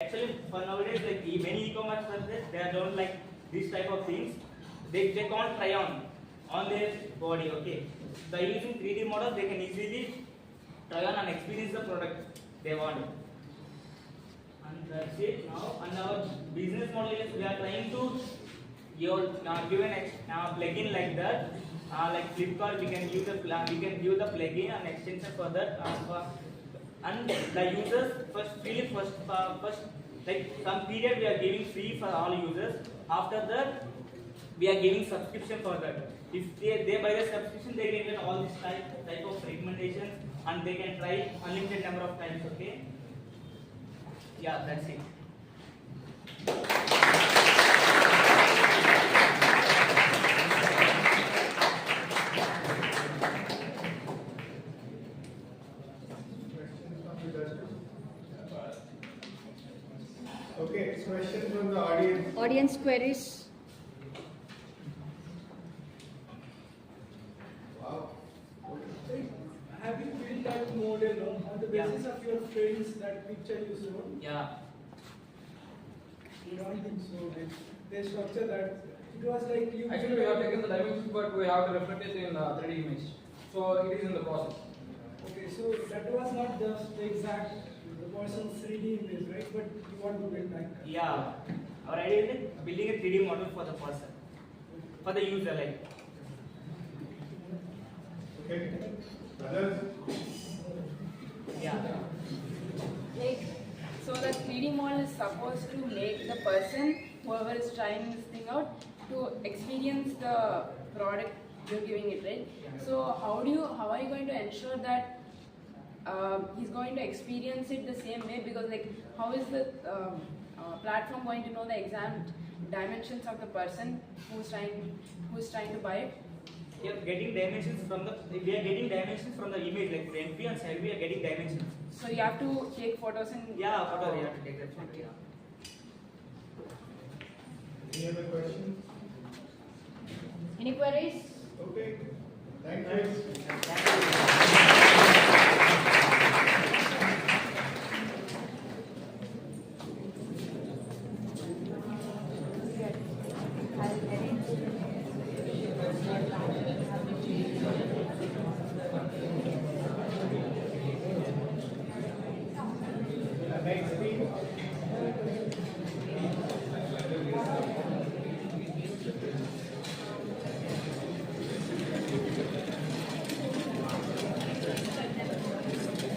Actually, for nowadays, like many e-commerce websites, they don't like this type of things. They can't try on their body. Okay, by using 3D models, they can easily try on and experience the product they want. And that's it. Now, and our business model is we are trying to give an plugin like that. Like Flipkart, we can give the plugin and extension for that. And the users first like some period we are giving free for all users. After that, we are giving subscription for that. If they buy the subscription, they can get all this type of recommendations and they can try unlimited number of times. Okay. Yeah, that's it. Okay, question from the audience. Audience queries. Wow. Have you built that model on the basis of your friends, that picture you showed? Yeah. You don't think so? They structure that. It was like you. Actually, we have taken the dimensions, but we have to reflect it in 3D image. So it is in the process. Okay, so that was not just the exact the person's 3D image, right? But you want to build like that. Yeah. Our idea is like building a 3D model for the person, for the user, like. Okay. Others? Yeah. Like, so the 3D model is supposed to make the person, whoever is trying this thing out, to experience the product you're giving it, right? So how are you going to ensure that he's going to experience it the same way? Because like, how is the platform going to know the exact dimensions of the person who's trying to buy it? We are getting dimensions from the image, like front view and side view. We are getting dimensions. So you have to take photos and Yeah, photo. We have to take that photo. Okay. Any other questions? Any queries? Okay. Thank you. Next week.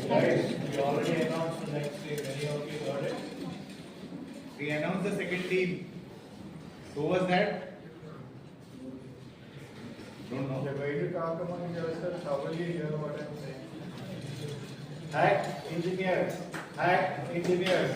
Guys, we already announced the next week. Many of you got it. We announced the second team. Who was that? Don't know. You're going to talk among yourselves. How will you hear what I'm saying? Hack engineers. Hack engineers.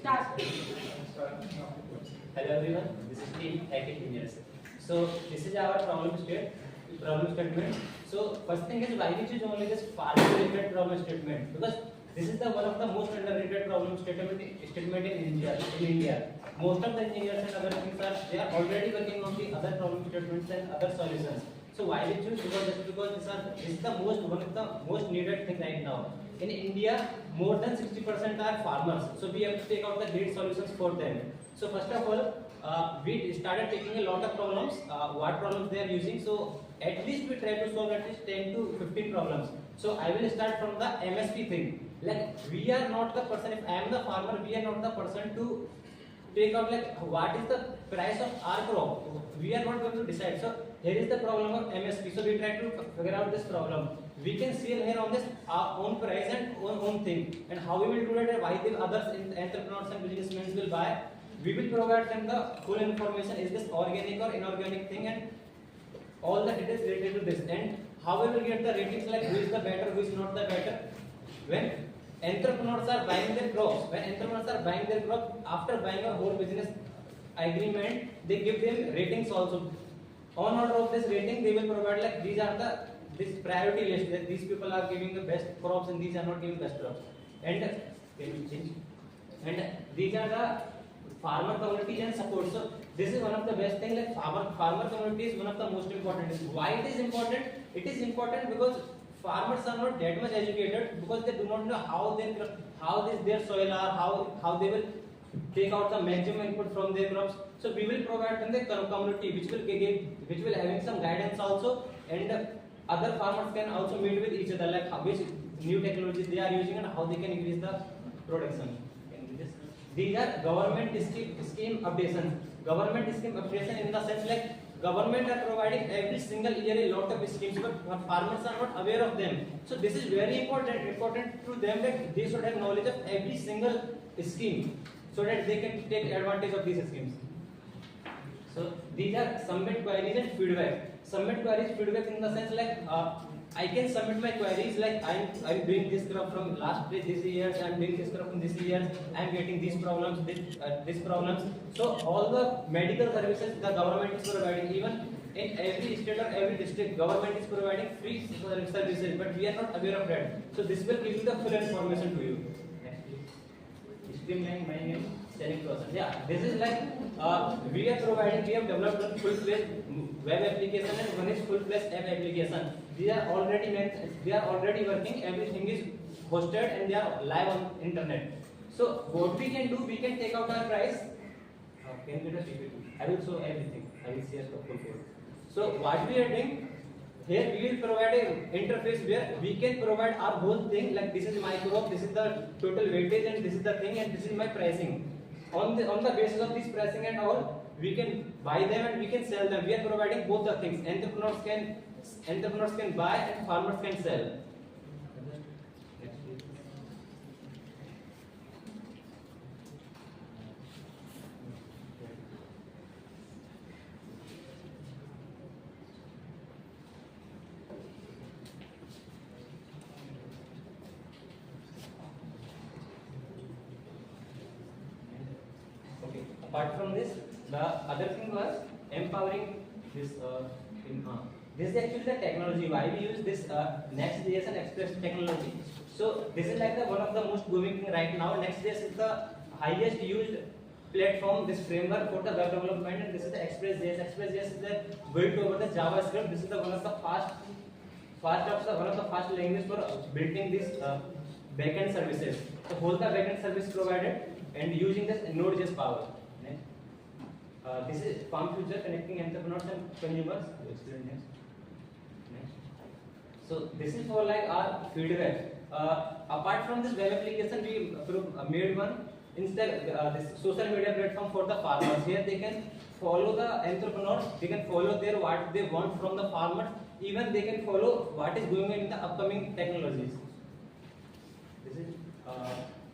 Start. Hello everyone, this is team HackAP Engineers. So this is our problem statement. So first thing is why we choose only this farmer related problem statement, because this is the one of the most underrated problem statement in India. Most of the engineers and other things they are already working on the other problem statements and other solutions. So why we choose? Because this is the one of the most needed thing right now. In India, more than 60% are farmers. So we have to take out the great solutions for them. So first of all, we started taking a lot of problems, what problems they are using. So at least we try to solve at least 10 to 15 problems. So I will start from the MSP thing. Like we are not the person, if I am the farmer, we are not the person to take out like what is the price of our crop. We are not going to decide. So here is the problem of MSP. So we try to figure out this problem. We can see here on this our own price and own thing, and how we will do it, why the others entrepreneurs and businessmen will buy. We will provide them the full information, is this organic or inorganic thing, and all the details related to this, and how we will get the ratings, like who is the better, who is not the better. When entrepreneurs are buying their crops, after buying a whole business agreement, they give them ratings also. On order of this rating, they will provide like these are this priority list, that these people are giving the best crops and these are not giving best crops. And can we change? And these are the farmer community and support. So this is one of the best thing, like farmer community is one of the most important. Why it is important? It is important because farmers are not that much educated, because they do not know how their soil are, how they will take out the maximum input from their crops. So we will provide them the community which will having some guidance also, and other farmers can also meet with each other, like which new technologies they are using and how they can increase the production. These are government scheme updations. Government scheme updation in the sense like government are providing every single year a lot of schemes, but farmers are not aware of them. So this is very important to them, that they should have knowledge of every single scheme, so that they can take advantage of these schemes. So these are submit queries and feedback. Submit queries, feedback in the sense like I can submit my queries like I'm doing this crop from this years, I'm doing this crop from this years, I'm getting these problems, these problems. So all the medical services the government is providing, even in every state or every district, government is providing free services, but we are not aware of that. So this will give you the full information to you. Streamline mining and selling process. Yeah, this is like we have developed one full-fledged web application and one is full-fledged app application. They are already working. Everything is hosted and they are live on internet. So what we can do, we can take out our price. Can we just I will show everything. I will share the full code. So what we are doing here, we will provide an interface where we can provide our whole thing, like this is my crop, this is the total weightage, and this is the thing, and this is my pricing. On the basis of this pricing and all, we can buy them and we can sell them. We are providing both the things. Entrepreneurs can buy and farmers can sell. Apart from this, the other thing was empowering this this is actually the technology why we use this Next.js and Express technology. So this is like the one of the most booming thing right now. Next.js is the highest used platform, this framework for the web development, and this is the Express.js. Express.js is the built over the JavaScript. This is the one of the fast language for building this backend services. So whole the backend service provided and using this Node.js power. This is Farm Future connecting entrepreneurs and consumers. Next. So this is for like our feedback. Apart from this web application, we made one instead this social media platform for the farmers. Here they can follow the entrepreneurs. They can follow their what they want from the farmers. Even they can follow what is going on in the upcoming technologies.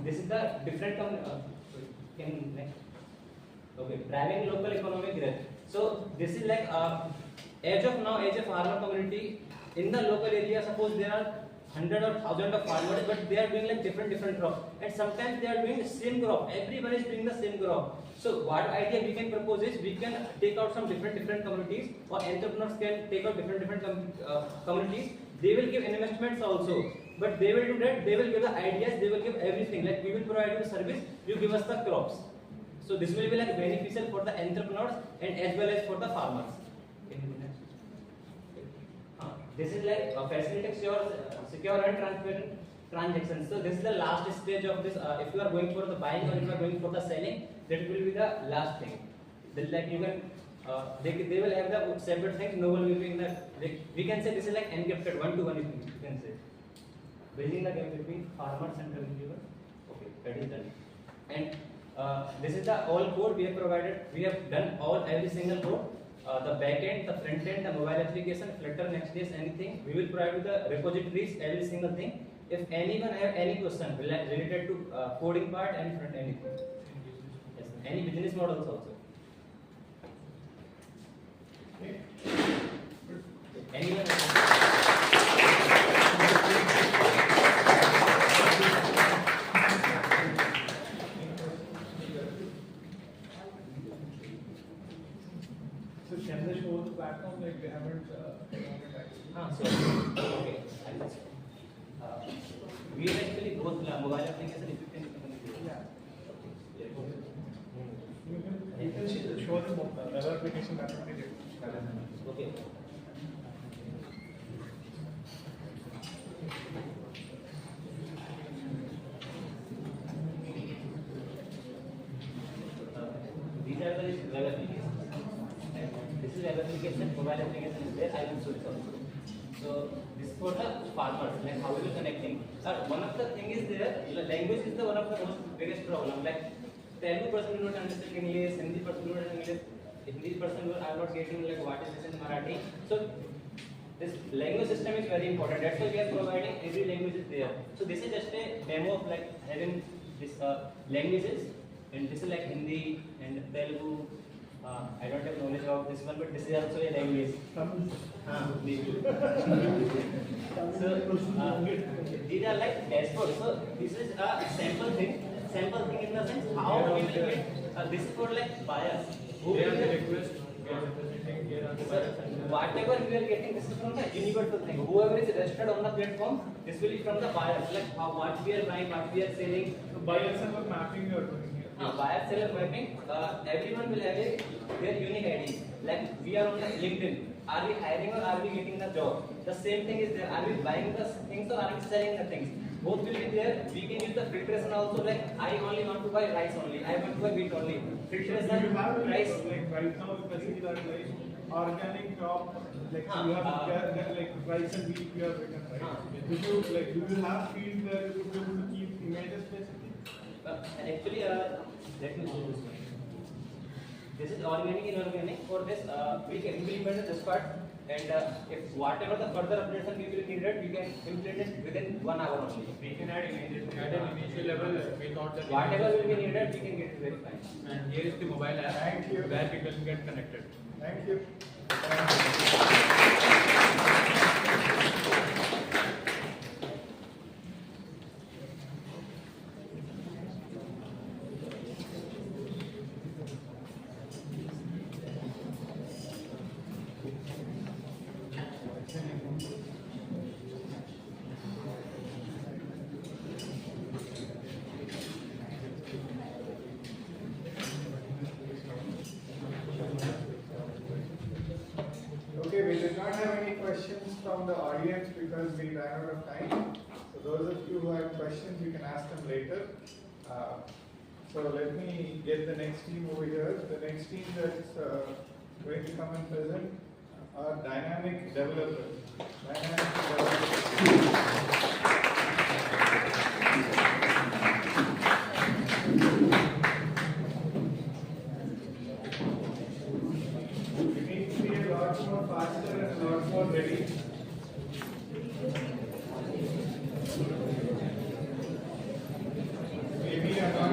This is the different. Can next. Okay, driving local economic growth. So this is like as of now, as a farmer community in the local area, suppose there are hundred or thousand of farmers, but they are doing like different crops, and sometimes they are doing the same crop. Everyone is doing the same crop. So what idea we can propose is we can take out some different communities, or entrepreneurs can take out different communities. They will give investments also, but they will do that. They will give the ideas. They will give everything. Like we will provide you the service. You give us the crops. So this will be like beneficial for the entrepreneurs and as well as for the farmers. This is like facilitates your secure and transparent transactions. So this is the last stage of this. If you are going for the buying or if you are going for the selling, that will be the last thing. Then like you can, they will have the separate things. No one will be in the. We can say this is like encrypted one-to-one. You can say building the gap between farmers and consumers. Okay, that is done. And this is the all code we have provided. We have done every single code. The backend, the front end, the mobile application, Flutter, Next.js, anything. We will provide you the repositories, every single thing. If anyone have any question related to coding part and front end, yes, any business models also. Okay. Anyone? So can they show the platform like they haven't So okay, we have actually both mobile application. If you can, you can show them web application that would be good. okay. These are the web applications. This is web application, mobile application is there. I will show it also. So this is for the farmers, like how we are connecting. One of the thing is there, language is the one of the most biggest problem. Like Telugu person will not understand English, Hindi person will not understand English, Hindi person will are not getting like what is this in Marathi. So this language system is very important. That's why we are providing every language is there. So this is just a demo of like having this languages, and this is like Hindi and Telugu. I don't have knowledge of this one, but this is also a language. So these are like dashboards. So this is a sample thing. Sample thing in the sense how we will get. This is for like buyers. Who will request? Whatever we are getting, this is from the universal thing. Whoever is registered on the platform, this will be from the buyers. Like how what we are buying, what we are selling. So buyer seller mapping you are doing here. Buyer seller mapping. Everyone will have their unique ID. Like we are on the LinkedIn. Are we hiring or are we getting the job? The same thing is there. Are we buying the things or are we selling the things? Both will be there. We can use the filtration also. Like I only want to buy rice only. I want to buy wheat only. Filtration, You have rice. like right now especially that like organic crop like you have like rice and wheat you have written right. If you like do you have field where you would be able to keep images basically? Actually, let me show this one. This is organic inorganic. For this, we can implement this part, and if whatever the further updates we will need it, we can implement it within 1 hour only. We can add images. At an initial level, we thought that Whatever will be needed, we can get it very fine. and here is the mobile app Thank you. where people can get connected. Thank you. Okay, we did not have any questions from the audience because we ran out of time. So those of you who have questions, you can ask them later. So let me get the next team over here. The next team that's going to come and present are dynamic developers. Dynamic You need to be a lot more faster and a lot more ready. Maybe you're not.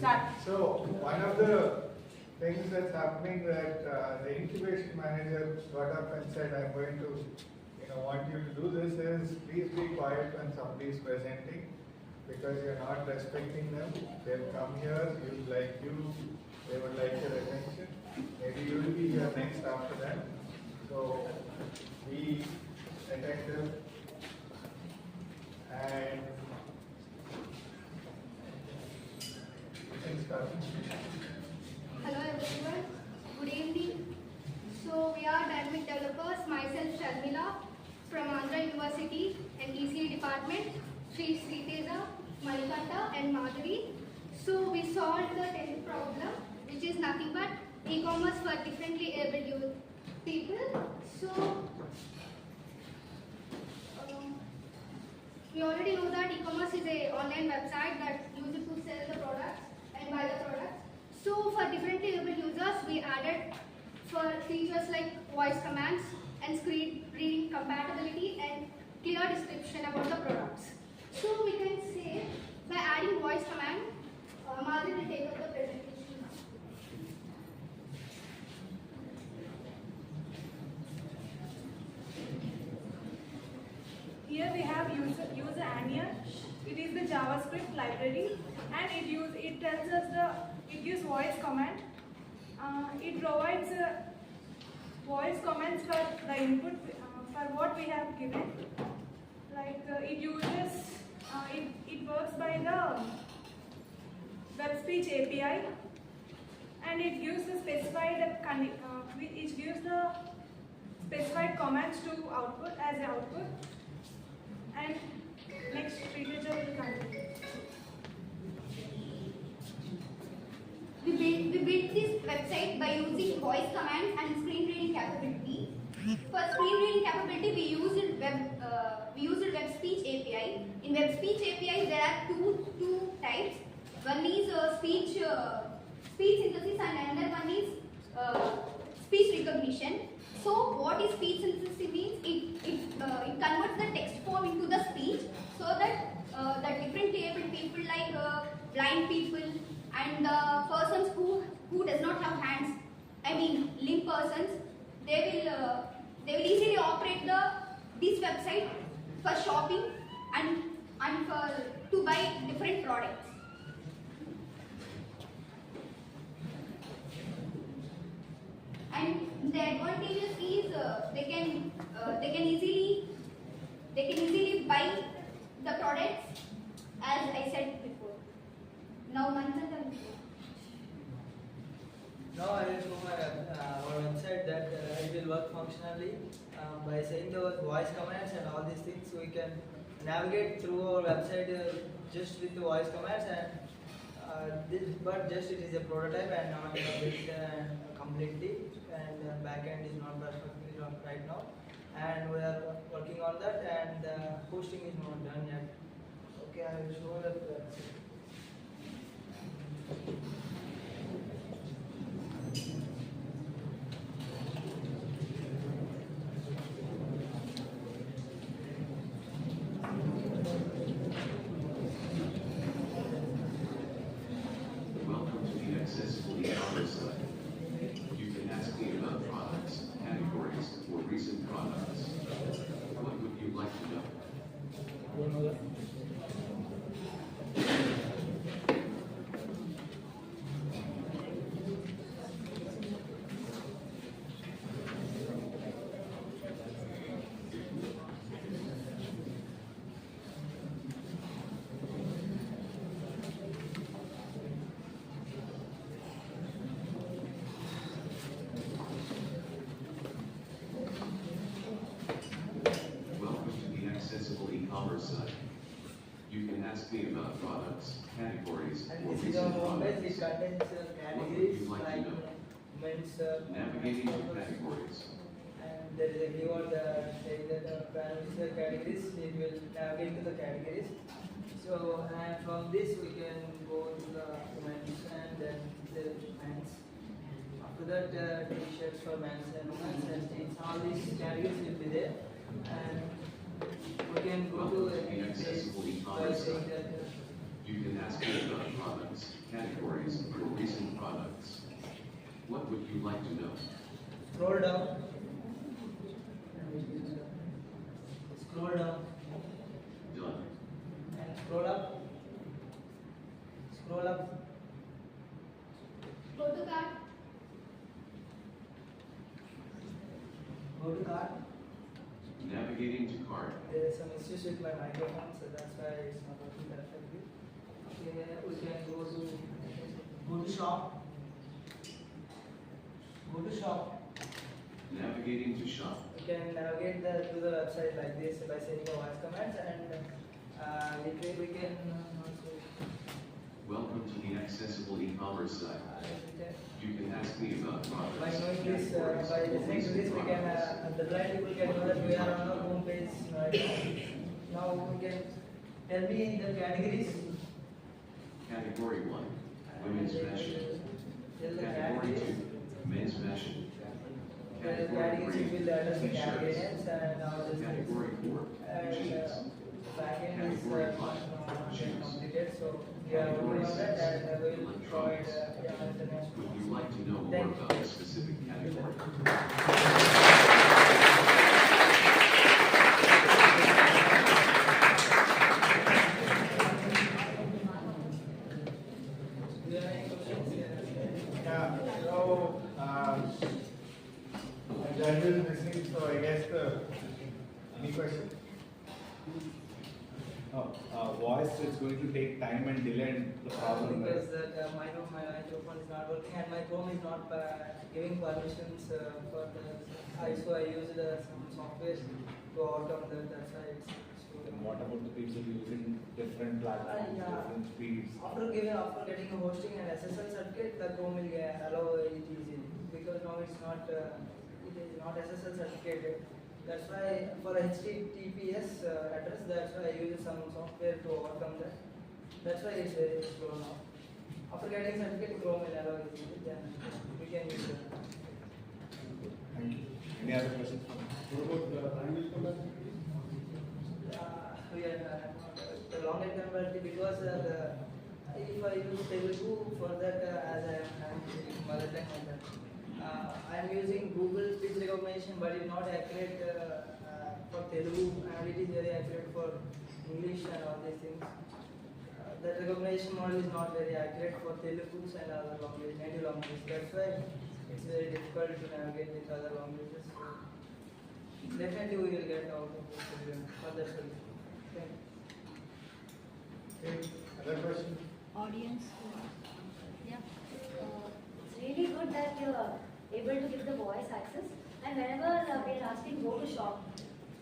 Start. So one of the things that's happening that the incubation manager got up and said, I'm going to, want you to do this is please be quiet when somebody is presenting because you're not respecting them. They've come here, they would like your attention. Maybe you will be here next after that. So be attentive and you can start. Hello everyone, good evening. So we are dynamic developers, myself Sharmila from Andhra University and ECE department, Sri Sriteja, Manikanta and Madhuri. So we solved the 10th problem, which is nothing but e-commerce for differently abled youth people. So we already know that e-commerce is an online website that uses to sell the products and buy the products. So for differently able users, we added for features like voice commands and screen reading compatibility and clear description about the products. So we can say by adding voice command, Madhuri will take up the presentation now. Here we have user Anya. It is the JavaScript library, and it tells us it gives voice command. It provides voice commands for the input for what we have given. Like it works by the web speech API, and it gives the specified commands to output as an output. And next feature will continue. We built this website by using voice commands and screen reading capability. For screen reading capability, we used web speech API. In web speech API, there are two types. One is speech synthesis, and another one is speech recognition. So, what is speech synthesis means? It converts the text form into the speech, so that the differently abled people like blind people and the persons who does not have hands, I mean limp persons, they will easily operate this website for shopping and to buy different products. And the advantages is they can easily buy the products, as I said before. Now Mansan. Now I will show our website that it will work functionally by saying the voice commands and all these things. We can navigate through our website just with the voice commands, and but just it is a prototype and not built completely, and backend is not perfectly right now, and we are working on that, and hosting is not done yet. Okay, I will show that. Welcome to the accessible e-commerce site. You can ask me about products, categories, or recent products. What would you like to know? Welcome to the accessible e-commerce site. You can ask me about products, categories, And or this is our recent home page. It products. contains What would categories you like to like know? men's. Navigating to categories. And there is a keyword saying that which categories, it will navigate to the categories. So, and from this we can go to the men's and then the men's. After that, t-shirts for men's and women's and jeans. All these categories will be there. And we can go to Welcome to the any page accessible by e-commerce saying site. that You can ask me about products, categories, or recent products. What would you like to know? Scroll down. Scroll down. Done. And scroll up. Scroll up. Go to cart. Go to cart. Navigating to cart. There is some issues with my microphone, so that's why it's not working perfectly. Okay, we can go to shop. Go to shop. Navigating to shop. We can navigate to the website like this by saying the voice commands, and we can also. Welcome to the accessible e-commerce site. You can ask me about products. By knowing this, by listening to this, we can the blind people can know that we are on our home page right now. Now we can tell me the categories. Category 1, women's fashion. Tell the Category categories. 2, men's fashion. The Category categories 3, will address the category t-shirts. names and all these things. Category 4, And jeans. backend is Category 5, not shoes. completed, so we are working on that and we will provide international. Would you like to know more Thank about a specific category? Do you have any questions? Yeah, so, that is missing, so I guess any question? Voice is going to take time and delay the problem. Because my microphone is not working and my Chrome is not giving permissions for the. So I used some software to overcome that. That's why it's. What about the people using different platforms, Yeah. different speeds? After getting a hosting and SSL certificate, the Chrome will allow it easily because now it's not it is not SSL certificated. That's why for HTTPS address, that's why I use some software to overcome that. That's why it's very slow now. After getting certificate, Chrome will allow it easily. Then we can use it. Thank you. Any other questions? What about the language capacity? We are the longer converted because if I use Telugu for that as I am mother tongue, I am using Google speech recognition, but it's not accurate for Telugu and it is very accurate for English and all these things. That recognition model is not very accurate for Telugu and other languages, native languages. That's why it's very difficult to navigate with other languages. So definitely we will get out of this problem for that solution. Okay, other question? Audience. Yeah. It's really good that you're able to give the voice access. And whenever we are asking go to shop,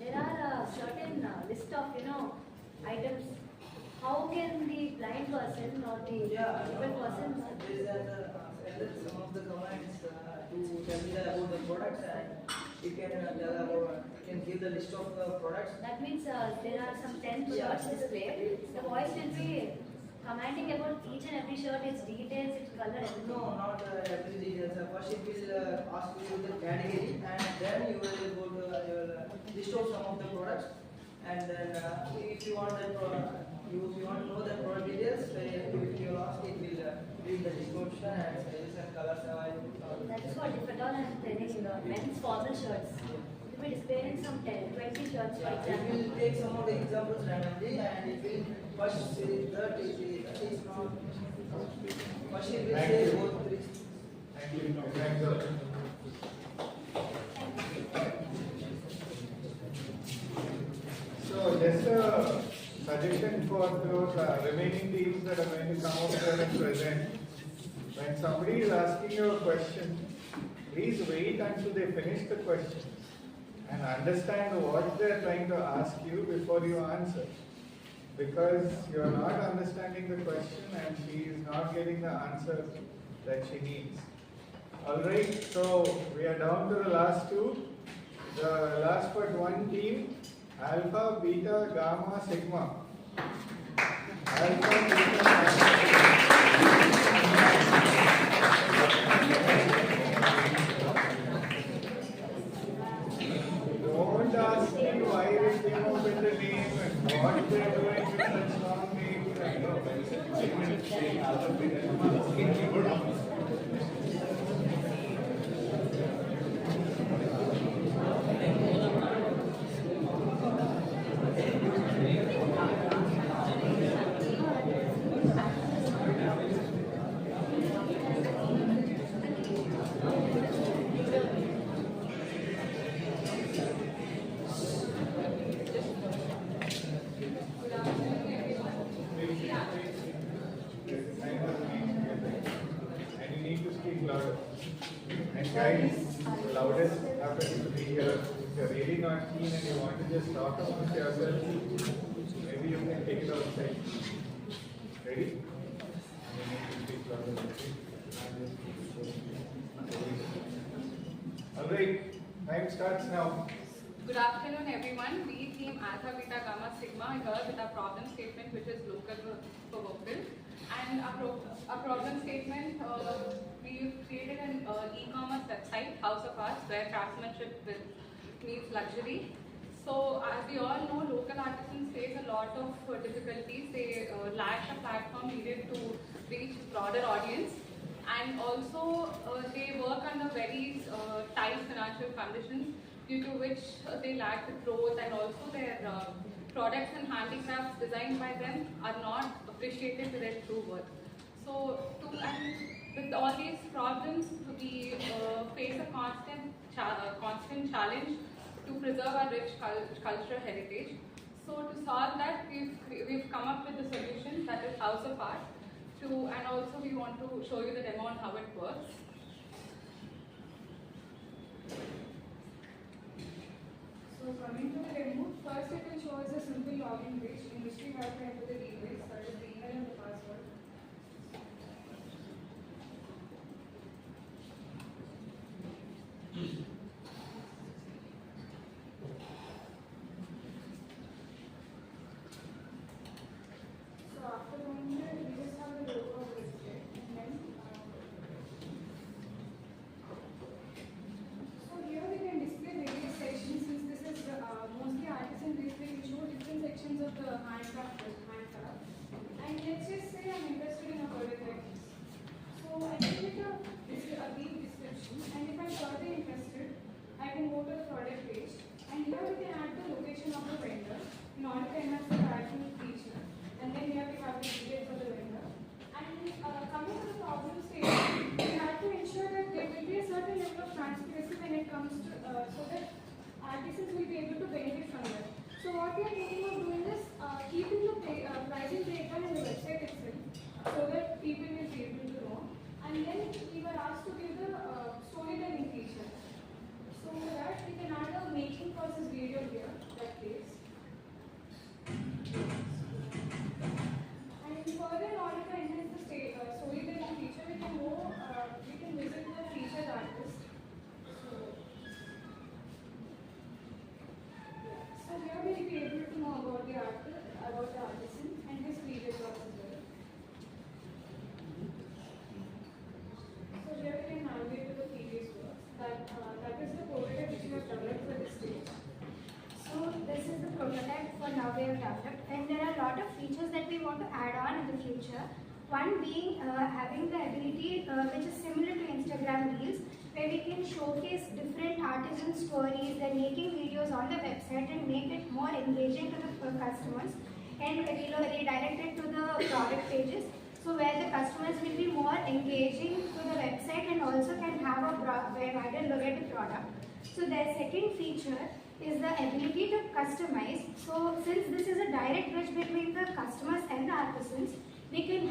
there are a certain list of items. How can the blind person or the able person? There is some of the commands to tell me about the products and you can give the list of the products. That means there are some 10 products displayed. The voice will be commanding about each and every shirt, its details, its color, everything. No, not every details. First it will ask you the category and then you will go to your list of some of the products and then if you want that if you want to know the product details, if you ask it will read the description and sizes and colors available. That is what if at all I'm telling men's formal shirts. It will be displaying some 10, 20 shirts for It example. will take some of the examples randomly and it will first say that is not. First it will Thank say you. both three. Thank you. Thanks, sir. So just a suggestion for those remaining teams that are going to come up here and present. When somebody is asking you a question, please wait until they finish the question and understand what they are trying to ask you before you answer. Because you are not understanding the question and she is not getting the answer that she needs. Alright, so we are down to the last two. The last but one team, Alpha, Beta, Gamma, Sigma. Alpha, Beta, Don't ask me why they came up with the name and what they are doing with such long names. saying alphabet and and you need to speak louder. And guys, the loudest happens to be here. If you're really not keen and you want to just talk amongst yourself, maybe you can take it outside. Ready? And you need to speak louder. Alright, time starts now. Good afternoon, everyone. We team Alpha, Beta, Gamma, Sigma here with our problem statement, which is local for vocal. And our problem statement, we've created an e-commerce website, House of Arts, where craftsmanship meets luxury. So, as we all know, local artisans face a lot of difficulties. They lack a platform needed to reach broader audience. And also, they work under very tight financial conditions, due to which they lack the growth, and also their products and handicrafts designed by them are not appreciated to their true worth. So, and with all these problems, we face a constant challenge to preserve our rich cultural heritage. So, to solve that, we've come up with a solution, that is House of Art. And also we want to show you the demo on how it works. So coming to the demo, first it will show us a simple login page in which we have to enter the details, that is the email and the password. So after going there, we just have the logo of the website, and then so here we can display various sections. Since this is mostly artisan display, we show different sections of the handcraft. And let's just say I'm interested in a product like this. So I can give it a brief description, and if I'm further interested, I can go to the product page, and here we can add the location of the vendor in order to enhance the tracking feature. And then here we have the details for the vendor. And coming to the problem statement, we have to ensure that there will be a certain level of transparency when it comes to, so that artisans will be able to benefit from that. So what we are thinking of doing is keeping the pricing breakdown in the website itself, so that people will be able to know. And then we were asked to give the storytelling feature. So for that, we can add a making process video here, that case. And further, in order to enhance the storytelling feature, we can visit the featured artist. So here we will be able to know about the artist, about the artisan, and his previous works as well. So here we can navigate to the previous works. That is the prototype which we have developed for this stage. So this is the prototype for now we have developed, and there are a lot of features that we want to add on in the future. One being having the ability which is similar to Instagram Reels, where we can showcase different artisan stories, they're making videos on the website and make it more engaging to the customers, and redirect it to the product pages. So where the customers will be more engaging to the website and also can have a wider look at the product. So their second feature is the ability to customize. So since this is a direct bridge between the customers and the artisans, we can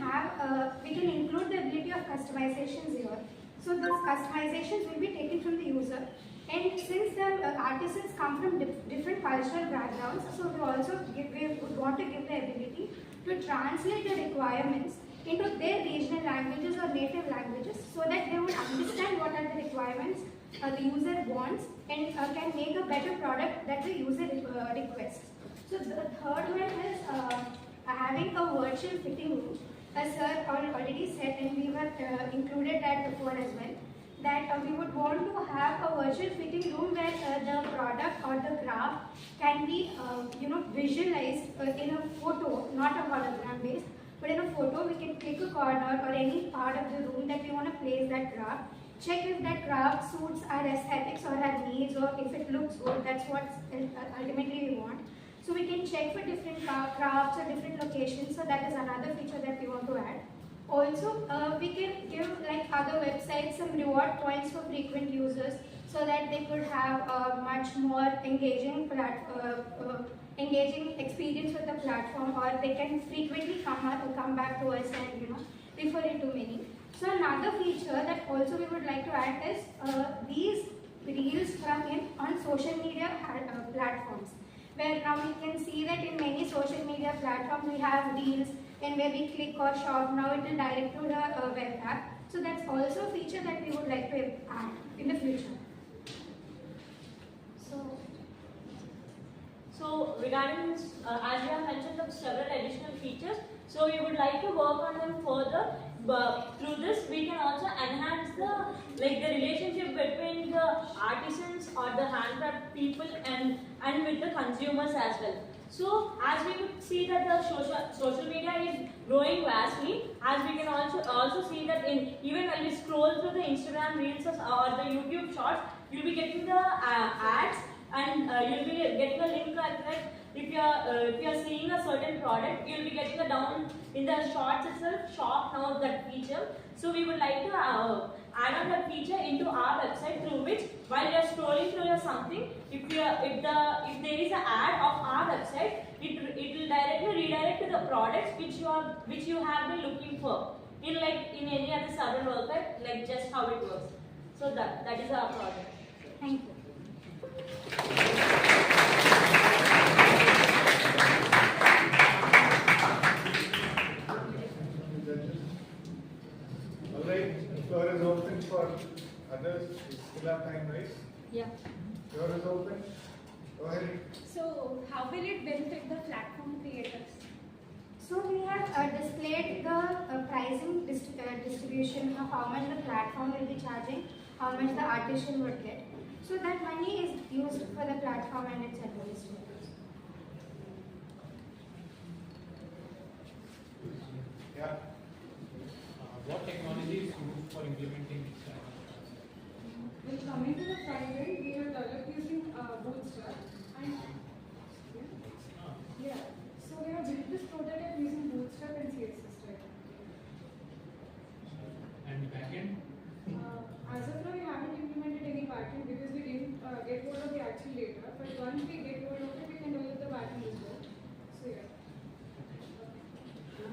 include the ability of customizations here. So those customizations will be taken from the user. And since the artisans come from different cultural backgrounds, so we would want to give the ability to translate the requirements into their regional languages or native languages, so that they would understand what are the requirements the user wants and can make a better product that the user requests. So the third one is having a virtual fitting room. As sir already said, and we were included that before as well, that we would want to have a virtual fitting room where the product or the craft can be visualized in a photo, not a hologram based, But in a photo, we can click a corner or any part of the room that we want to place that craft. Check if that craft suits our aesthetics or our needs, or if it looks good. That's what ultimately we want. So we can check for different crafts or different locations. So that is another feature that we want to add. Also, we can give like other websites some reward points for frequent users, so that they could have a much more engaging experience with the platform, or they can frequently come back to us and refer it to many. So another feature that also we would like to add is these reels come in on social media platforms, where now we can see that in many social media platforms we have reels, and where we click or shop, now it will direct to the web app. So that's also a feature that we would like to add in the future. So regarding this, as we have mentioned of several additional features, so we would like to work on them further. But through this, we can also enhance the relationship between the artisans or the handcraft people and with the consumers as well. So as we could see that the social media is growing vastly, as we can also see that even when we scroll through the Instagram Reels or the YouTube Shorts, you'll be getting the ads, and you'll be getting a link like if you are seeing a certain product, you'll be getting a down in the shorts itself, shop now that feature. So we would like to add on that feature into our website, through which while you are scrolling through something, if there is an ad of our website, it will directly redirect to the products which you have been looking for in any other several website, like just how it works. So that is our project. Thank you. Alright, the floor is open for others. We still have time, right? Yeah. Floor is open. Go ahead. So, how will it benefit the platform creators? So we have displayed the pricing distribution of how much the platform will be charging, how much the artisan would get. So that money is used for the platform and its administrators. Yeah. What technology is used for implementing this? When coming to the front end, we have developed using Bootstrap. And so we have built this prototype using Bootstrap and CSS, right? And backend? As of now, we haven't implemented any backend because we didn't get hold of the actual data. But once we get hold of it, we can develop the backend as well. So yeah.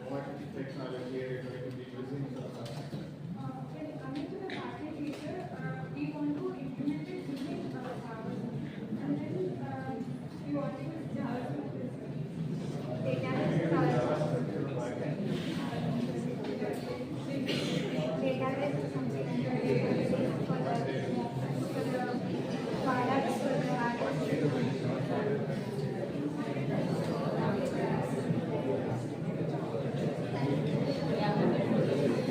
What technology are you going to be using? When coming to the backend feature, we want to implement it using Java, and then we want to use JavaScript. Database is something for the products, for the artists.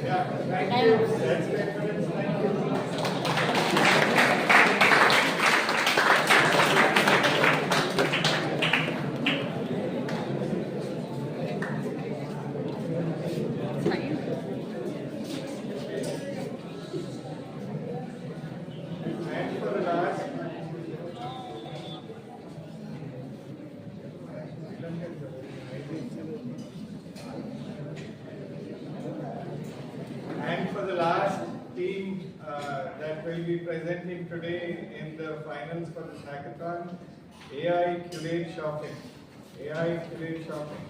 Yeah, thank you. That's 10 minutes. Thank you. And for the last, team that will be presenting today in the finals for this hackathon, AI Curate Shopping. AI Curate Shopping.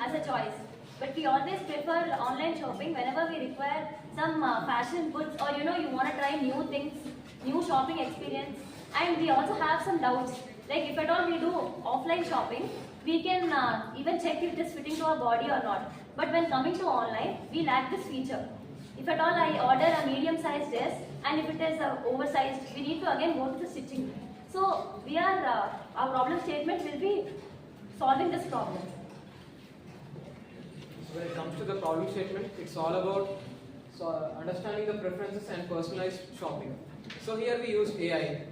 as a choice. But we always prefer online shopping whenever we require some fashion goods, or you want to try new things, new shopping experience. And we also have some doubts. Like if at all we do offline shopping, we can even check if it is fitting to our body or not. But when coming to online, we lack this feature. If at all I order a medium-sized dress, and if it is oversized, we need to again go to the stitching. So we are, our problem statement will be solving this problem. So when it comes to the problem statement, it's all about understanding the preferences and personalized shopping. So here we use AI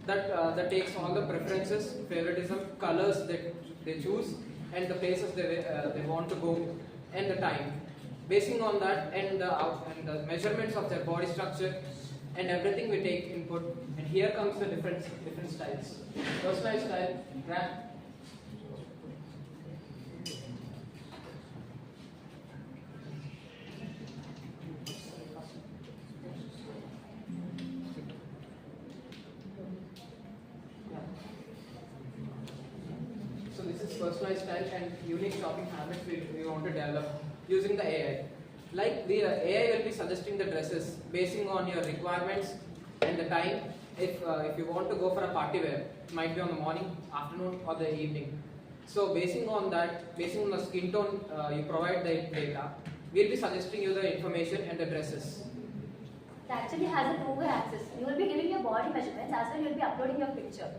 that takes all the preferences, favoritism, colors that they choose, and the places they want to go, and the time. Basing on that and the measurements of their body structure and everything, we take input. And here comes the different styles. Personalized style, brand. So this is personalized style and unique shopping habits we want to develop using the AI. Like the AI will be suggesting the dresses basing on your requirements and the time. If you want to go for a party wear, it might be on the morning, afternoon, or the evening. So basing on that, basing on the skin tone you provide the data, we'll be suggesting you the information and the dresses. It actually has a two-way access. You will be giving your body measurements, as well you will be uploading your picture.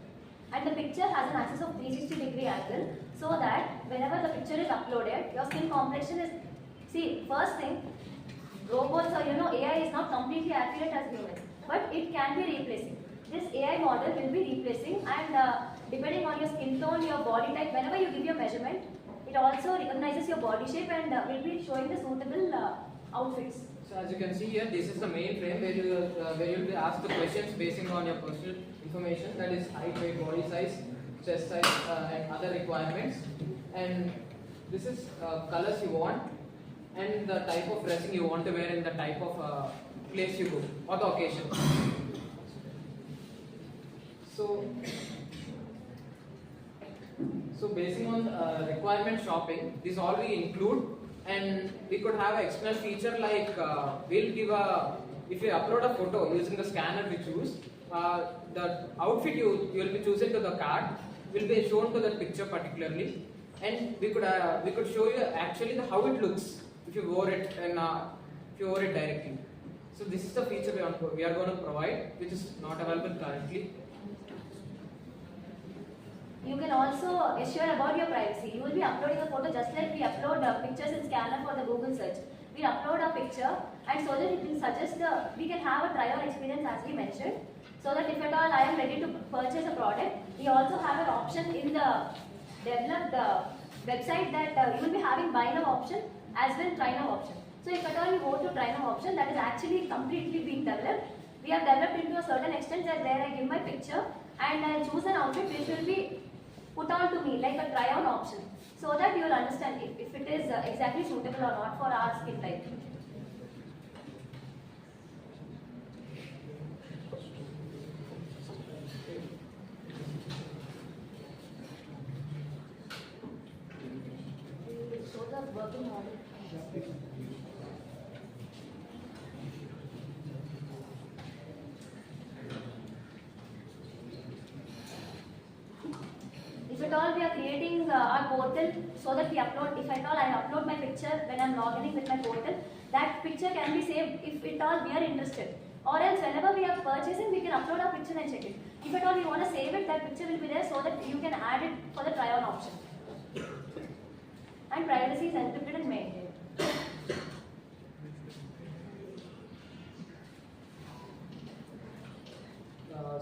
And the picture has an access of 360-degree angle, so that whenever the picture is uploaded, your skin complexion is, see, first thing, robots or AI is not completely accurate as humans, but it can be replacing. This AI model will be replacing, and depending on your skin tone, your body type, whenever you give your measurement, it also recognizes your body shape and will be showing the suitable outfits. So as you can see here, this is the main frame where you will be asked the questions basing on your personal information, that is height, weight, body size, chest size, and other requirements. And this is colors you want, and the type of dressing you want to wear, and the type of place you go, or the occasion. So basing on requirement shopping, this all we include, and we could have an external feature like we'll give if you upload a photo using the scanner we choose, the outfit you will be choosing to the card will be shown to the picture particularly, and we could show you actually how it looks if you wore it, and if you wore it directly. So this is the feature we are going to provide, which is not available currently. You can also assure about your privacy. You will be uploading a photo just like we upload pictures in scanner for the Google search. We upload a picture, and so that it will suggest we can have a trial experience as we mentioned, so that if at all I am ready to purchase a product, we also have an option in the developed website that you will be having buy now option as well try now option. So if at all you go to try now option, that is actually completely being developed. We have developed into a certain extent that where I give my picture and I choose an outfit which will be put on to me like a try on option, so that you will understand if it is exactly suitable or not for our skin type. So the working model. If at all we are creating our portal so that we upload, if at all I upload my picture when I am logging in with my portal, that picture can be saved if at all we are interested. Or else whenever we are purchasing, we can upload our picture and check it. If at all you want to save it, that picture will be there so that you can add it for the try on option. And privacy is encrypted and maintained.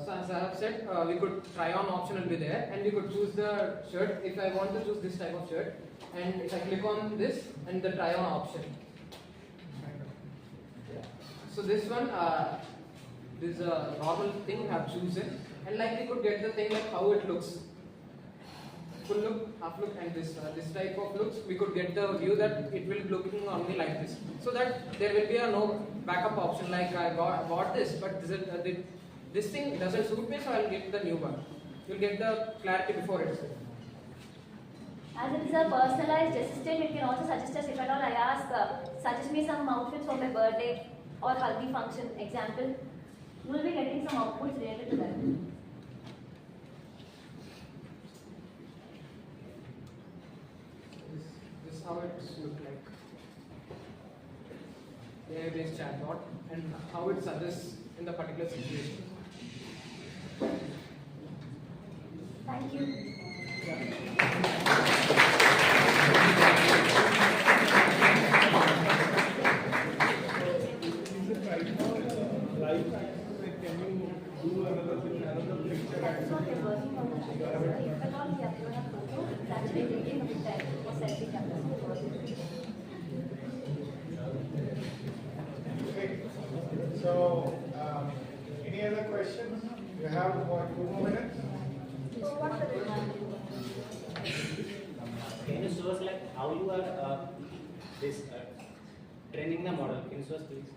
So as I have said, we could try on option will be there, and we could choose the shirt. If I want to choose this type of shirt, and if I click on this and the try on option. So this one, this is a normal thing we have chosen, and like we could get the thing like how it looks. Full look, half look, and this type of looks, we could get the view that it will be looking on me like this, so that there will be a no backup option like I bought this, but this thing doesn't suit me, so I'll get the new one. You'll get the clarity before itself. As it is a personalized assistant, it can also suggest us if at all I ask, suggest me some outfits for my birthday or haldi function example. You will be getting some outputs related to that. This is how it looks like. AI-based chatbot and how it suggests in the particular situation. Thank you. That's what we're working on. If at all we upload a photo, it's actually taking a bit time for selfie camera. Okay. So, any other questions? You have about 2 more minutes. Can you show us like how you are training the model? Can you show us please?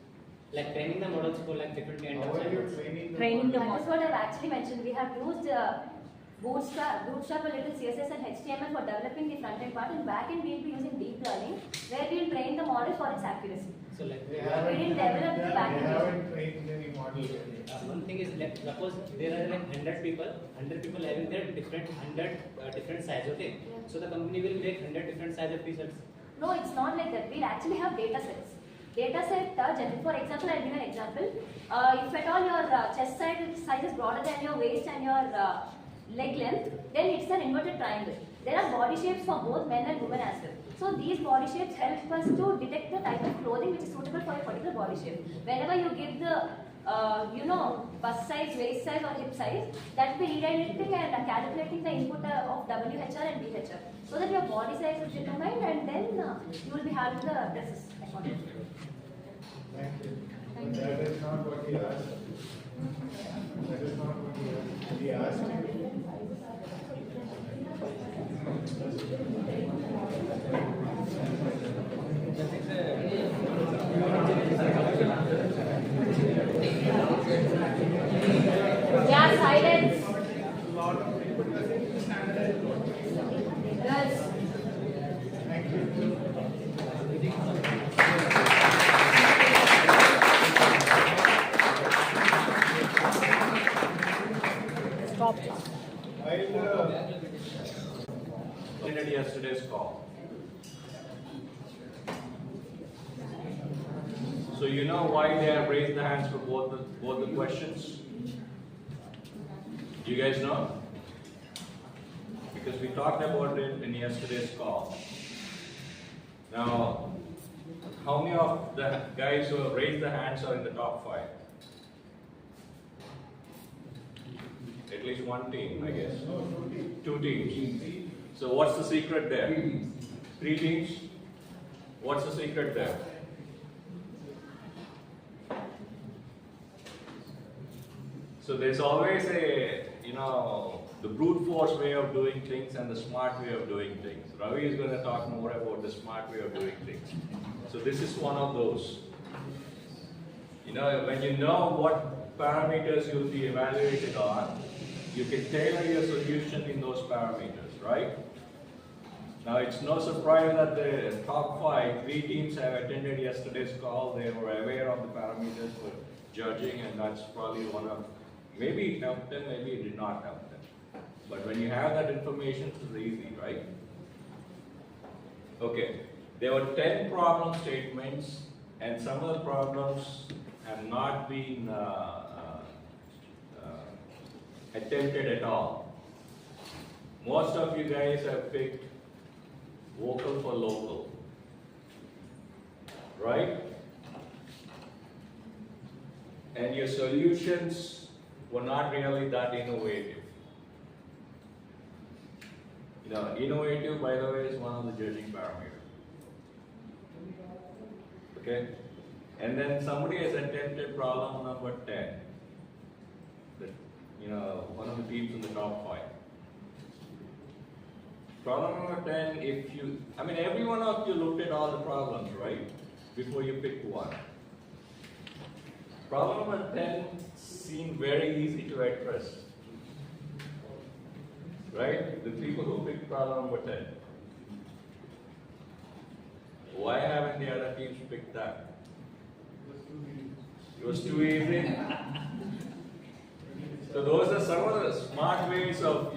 Like training the models for like different kinds of Training the model. That is what I've actually mentioned. We have used Bootstrap a little CSS and HTML for developing the front end part, and back end we'll be using deep learning where we'll train the model for its accuracy. So like we didn't develop the back end. We haven't trained any model yet. One thing is like suppose there are like 100 people having their different size, okay? Yeah. So the company will make 100 different size of t-shirts. No, it's not like that. We'll actually have data sets. Data set, for example, I'll give an example. If at all your chest size is broader than your waist and your leg length, then it's an inverted triangle. There are body shapes for both men and women as well. So these body shapes help us to detect the type of clothing which is suitable for a particular body shape. Whenever you give the bust size, waist size or hip size, that will be redirecting and calculating the input of WHR and BHR, so that your body size is determined and then you will be having the dresses accordingly. Thank you. But that is not what he asked. That is not what he asked. He asked Yeah, silence. Yes. Thank you. Stop. Ended yesterday's call. So you know why they have raised the hands for both the questions? Do you guys know? Because we talked about it in yesterday's call. Now, how many of the guys who have raised the hands are in the top 5? At least one team, I guess. 2 teams. So what's the secret there? 3 teams? What's the secret there? So there's always the brute force way of doing things and the smart way of doing things. Ravi is going to talk more about the smart way of doing things. So this is one of those. When you know what parameters you'll be evaluated on, you can tailor your solution in those parameters, right? Now it's no surprise that the top 5, 3 teams have attended yesterday's call. They were aware of the parameters for judging, and that's probably one of, maybe it helped them, maybe it did not help them. But when you have that information, it's easy, right? Okay, there were 10 problem statements, and some of the problems have not been attempted at all. Most of you guys have picked vocal for local, right? And your solutions were not really that innovative. Innovative, by the way, is one of the judging parameters. Okay? And then somebody has attempted problem number 10. One of the teams in the top 5. Problem number 10, every one of you looked at all the problems, right? Before you picked one. Problem number 10 seemed very easy to address. Right? The people who picked problem number 10. and the other teams picked that? It was too easy. So those are some of the smart ways of,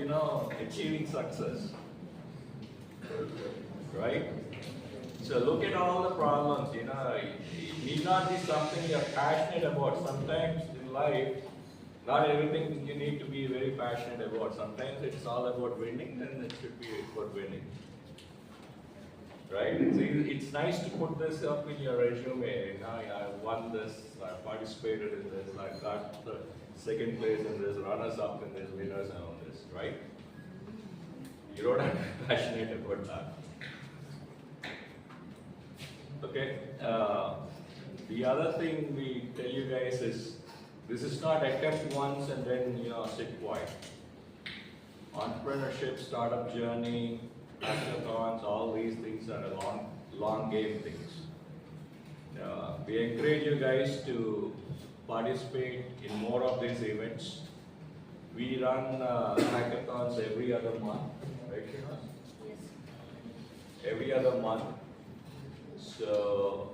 achieving success. Right? So look at all the problems, it need not be something you're passionate about. Sometimes in life, not everything you need to be very passionate about. Sometimes it's all about winning, then it should be about winning. Right? It's nice to put this up in your resume. I won this, I participated in this, I got the second place in this, runners up in this, winners and all this, right? You don't have to be passionate about that. Okay. The other thing we tell you guys is, this is not attempt once and then sit quiet. Entrepreneurship, startup journey, hackathons, all these things are long game things. We encourage you guys to participate in more of these events. We run hackathons every other month, right, Shreena? Yes. Every other month. So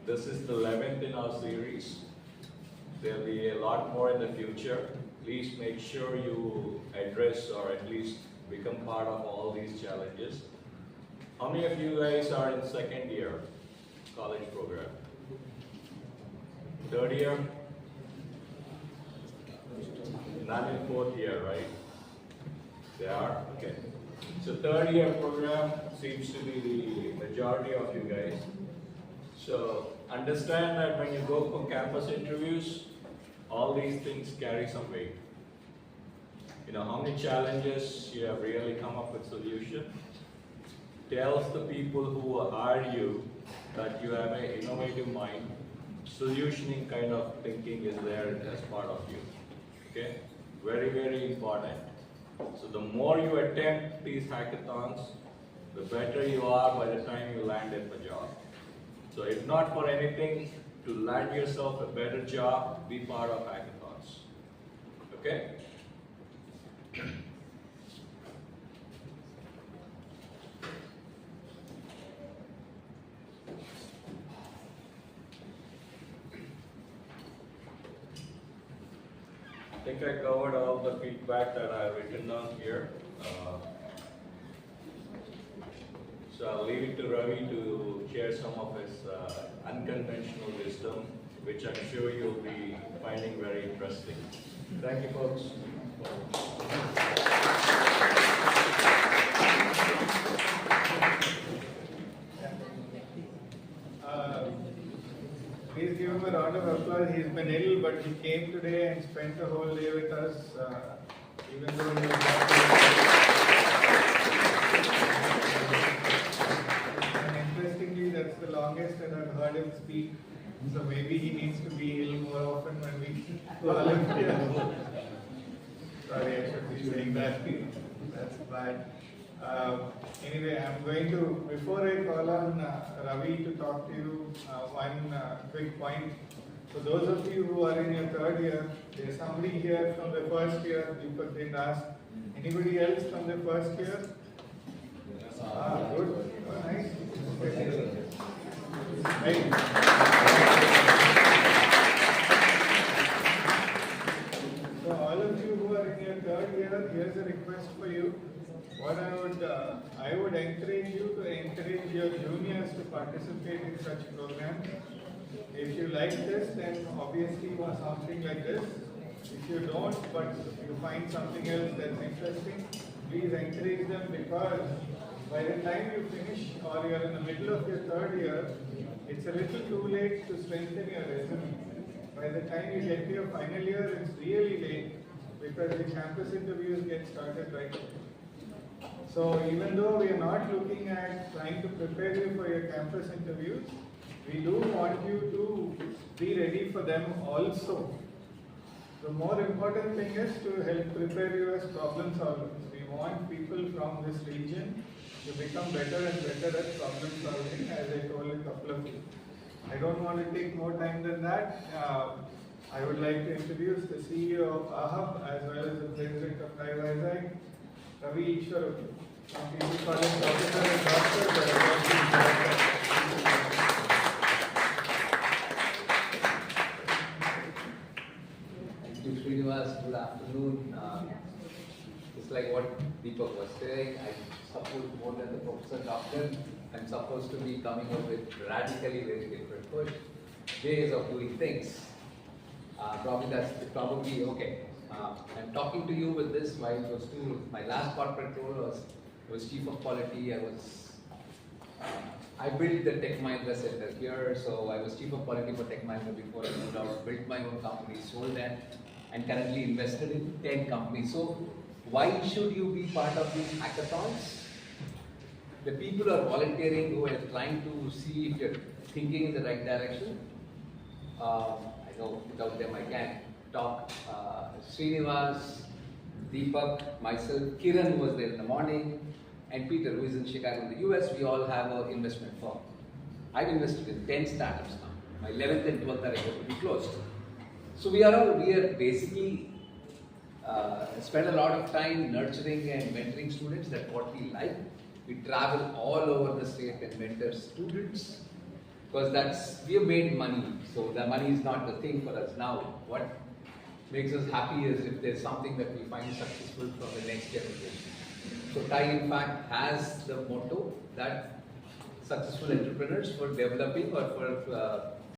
this is the 11th in our series. There'll be a lot more in the future. Please make sure you address or at least become part of all these challenges. How many of you guys are in second year college program? Third year? Not in fourth year, right? They are? Okay. So third year program seems to be the majority of you guys. So understand that when you go for campus interviews, all these things carry some weight. How many challenges you have really come up with solution. Tells the people who hire you that you have an innovative mind. Solutioning kind of thinking is there as part of you. Okay? Very, very important. So the more you attempt these hackathons, the better you are by the time you land at the job. So if not for anything, to land yourself a better job, be part of hackathons. Okay? I think I covered all the feedback that I have written down here. So I'll leave it to Ravi to share some of his unconventional wisdom, which I'm sure you'll be finding very interesting. Thank you, folks. Please give him a round of applause. He's been ill, but he came today and spent the whole day with us, even though he was not And interestingly, that's the longest that I've heard him speak. So maybe he needs to be ill more often when we call him here. Sorry, I should be saying that. That's bad. Anyway, I'm going to, before I call on Ravi to talk to you, one quick point. So those of you who are in your third year, there's somebody here from the first year. You didn't ask. Anybody else from the first year? Good. Nice. Right. So all of you who are in your third year, here's a request for you. What I would encourage you to encourage your juniors to participate in such programs. If you like this, then obviously you want something like this. If you don't, but you find something else that's interesting, please encourage them, because by the time you finish or you're in the middle of your third year, it's a little too late to strengthen your resume. By the time you get to your final year, it's really late, because the campus interviews get started right away. So even though we are not looking at trying to prepare you for your campus interviews, we do want you to be ready for them also. The more important thing is to help prepare you as problem solvers. We want people from this region to become better and better at problem solving, as I told a couple of you. I don't want to take more time than that. I would like to introduce the CEO of HackAP as well as the President of Vizag, Ravi Ishwar. Some people call him Professor and Doctor, but I don't think It's like what Deepak was saying. I suppose more than the professor doctor, I'm supposed to be coming up with radically very different ways of doing things. Probably okay. I'm talking to you with this while it was my last corporate role was chief of quality. I built the Tech Mahindra Center here, so I was chief of quality for Tech Mahindra before I moved out, built my own company, sold them, and currently invested in 10 companies. So why should you be part of these hackathons? The people are volunteering who are trying to see if you're thinking in the right direction. I know without them I can't talk. Srinivas, Deepak, myself, Kiran was there in the morning, and Peter, who is in Chicago in the US, we all have an investment firm. I've invested in 10 startups now. My 11th and 12th are about to be closed. So we are basically spend a lot of time nurturing and mentoring students. That's what we like. We travel all over the state and mentor students because we have made money. So the money is not the thing for us now. What makes us happy is if there's something that we find successful from the next generation. So TIE in fact has the motto that successful entrepreneurs for developing or for